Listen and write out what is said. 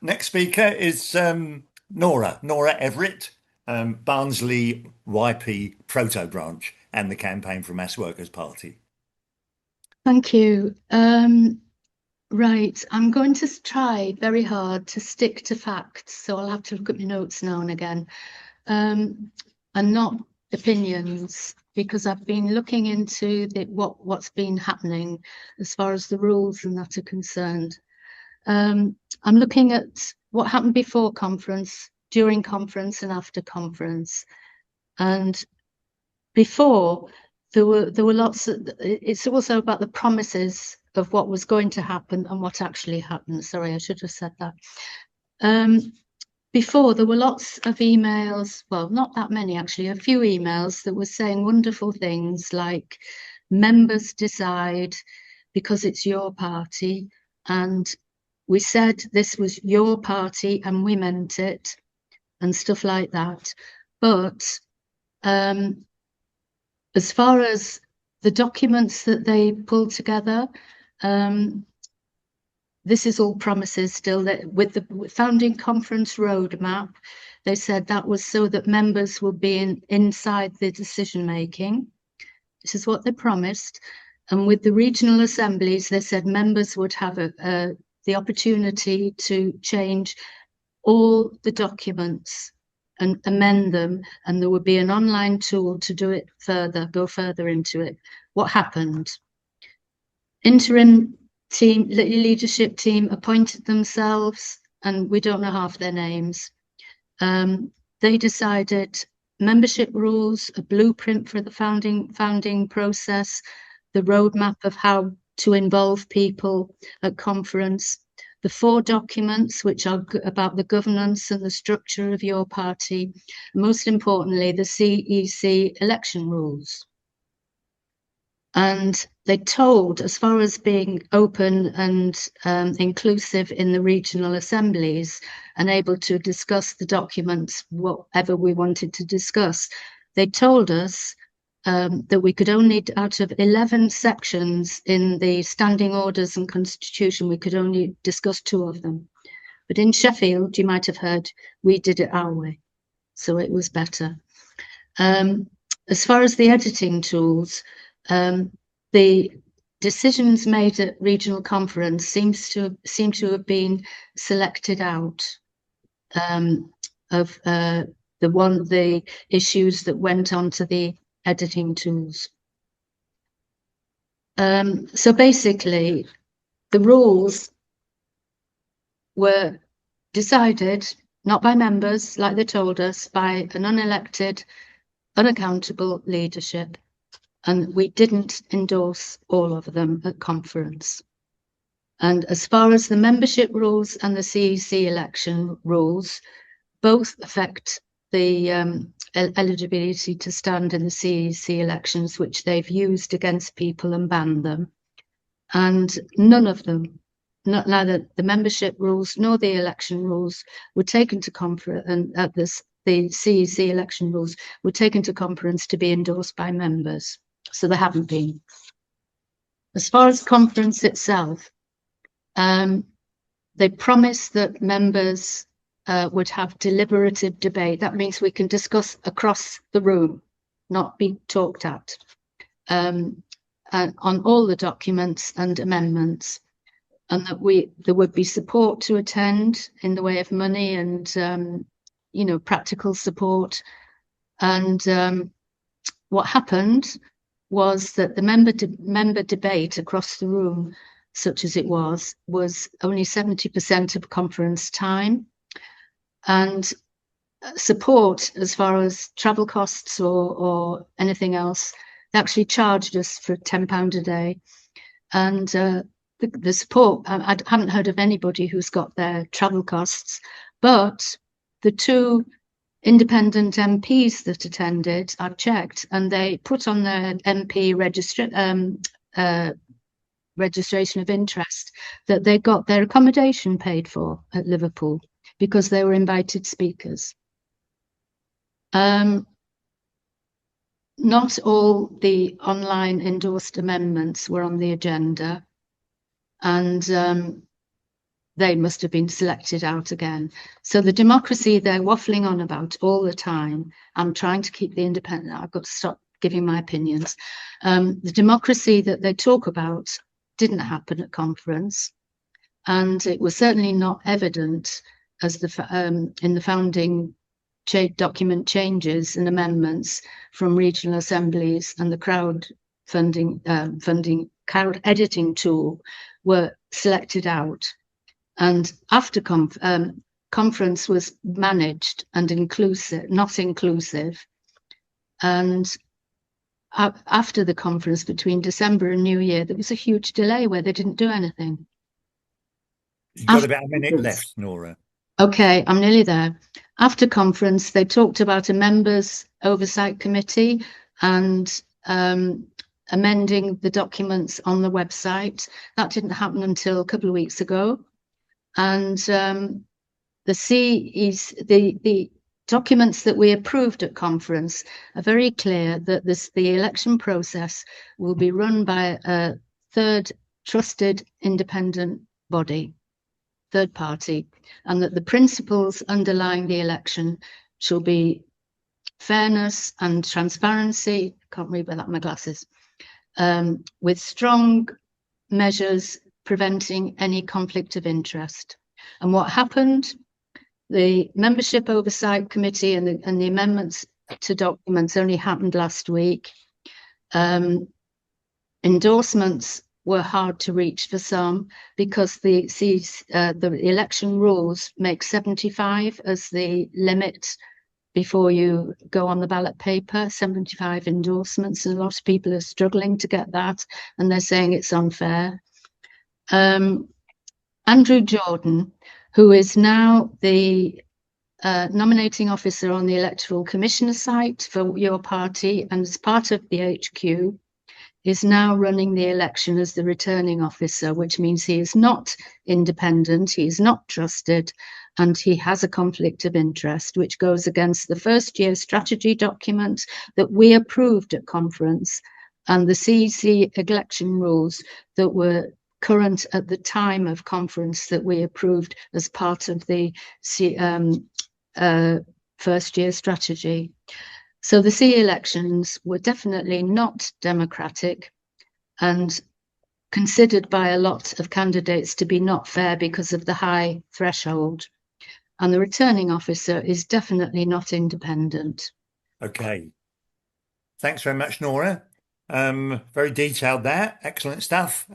Next speaker is Nora Everitt, Barnsley YP proto-branch and the Campaign for Mass Workers Party. Thank you. Right, I'm going to try very hard to stick to facts, so I'll have to look at my notes now and again, and not opinions, because I've been looking into what's been happening as far as the rules and that are concerned. I'm looking at what happened before conference, during conference, and after conference. And before, there were lots of, it's also about the promises of what was going to happen and what actually happened. Sorry, I should have said that. Before, there were lots of emails, well, not that many actually, a few emails that were saying wonderful things like members decide because it's your party, and we said this was your party and we meant it, and stuff like that. But as far as the documents that they pulled together, this is all promises still. That with the founding conference roadmap, they said that was so that members would be inside the decision making. This is what they promised. And with the regional assemblies, they said members would have the opportunity to change all the documents and amend them, and there would be an online tool to do it further, go further into it. What happened? Interim team, leadership team appointed themselves, and we don't know half their names. They decided membership rules, a blueprint for the founding process, the roadmap of how to involve people at conference, the 4 documents which are about the governance and the structure of your party, and most importantly, the CEC election rules. And they told, as far as being open and inclusive in the regional assemblies and able to discuss the documents, whatever we wanted to discuss, they told us that we could only, out of 11 sections in the standing orders and constitution, we could only discuss 2 of them. But in Sheffield, you might have heard, we did it our way. So it was better. As far as the editing tools, the decisions made at regional conference seem to have been selected out of the issues that went on to the editing tools. So basically, the rules were decided not by members, like they told us, by an unelected, unaccountable leadership. And we didn't endorse all of them at conference. And as far as the membership rules and the CEC election rules, both affect the eligibility to stand in the CEC elections, which they've used against people and banned them. And none of them, neither the membership rules nor the election rules, were taken to conference, and at this, the CEC election rules were taken to conference to be endorsed by members. So they haven't been. As far as conference itself, they promised that members would have deliberative debate. That means we can discuss across the room, not be talked at, on all the documents and amendments, and that there would be support to attend in the way of money and practical support. And what happened was that the member debate across the room, such as it was only 70% of conference time, and support as far as travel costs or anything else, they actually charged us for £10 a day. And the support, I haven't heard of anybody who's got their travel costs, but the 2 independent MPs that attended, I've checked, and they put on their MP registration of interest that they got their accommodation paid for at Liverpool because they were invited speakers. Not all the online endorsed amendments were on the agenda, and they must have been selected out again. So the democracy they're waffling on about all the time, I'm trying to keep the independent, I've got to stop giving my opinions. The democracy that they talk about didn't happen at conference, and it was certainly not evident as in the founding document changes and amendments from regional assemblies and the crowd editing tool were selected out. And after conference was managed and inclusive, not inclusive. And after the conference between December and New Year, there was a huge delay where they didn't do anything. You've got about a minute left, Nora. Okay, I'm nearly there. After conference, they talked about a members' oversight committee and amending the documents on the website. That didn't happen until a couple of weeks ago. And the documents that we approved at conference are very clear that the election process will be run by a third trusted independent body, third party, and that the principles underlying the election shall be fairness and transparency. Can't read without my glasses. With strong measures preventing any conflict of interest. And what happened? The Membership Oversight Committee and the amendments to documents only happened last week. Endorsements were hard to reach for some because the election rules make 75 as the limit before you go on the ballot paper, 75 endorsements. And a lot of people are struggling to get that, and they're saying it's unfair. Andrew Jordan, who is now the nominating officer on the Electoral Commissioner site for your party and as part of the HQ, is now running the election as the returning officer, which means he is not independent, he is not trusted, and he has a conflict of interest, which goes against the first year strategy document that we approved at conference and the CEC election rules that were current at the time of conference that we approved as part of the first year strategy. So the CE elections were definitely not democratic and considered by a lot of candidates to be not fair because of the high threshold. And the returning officer is definitely not independent. Okay. Thanks very much, Nora. Very detailed there. Excellent stuff.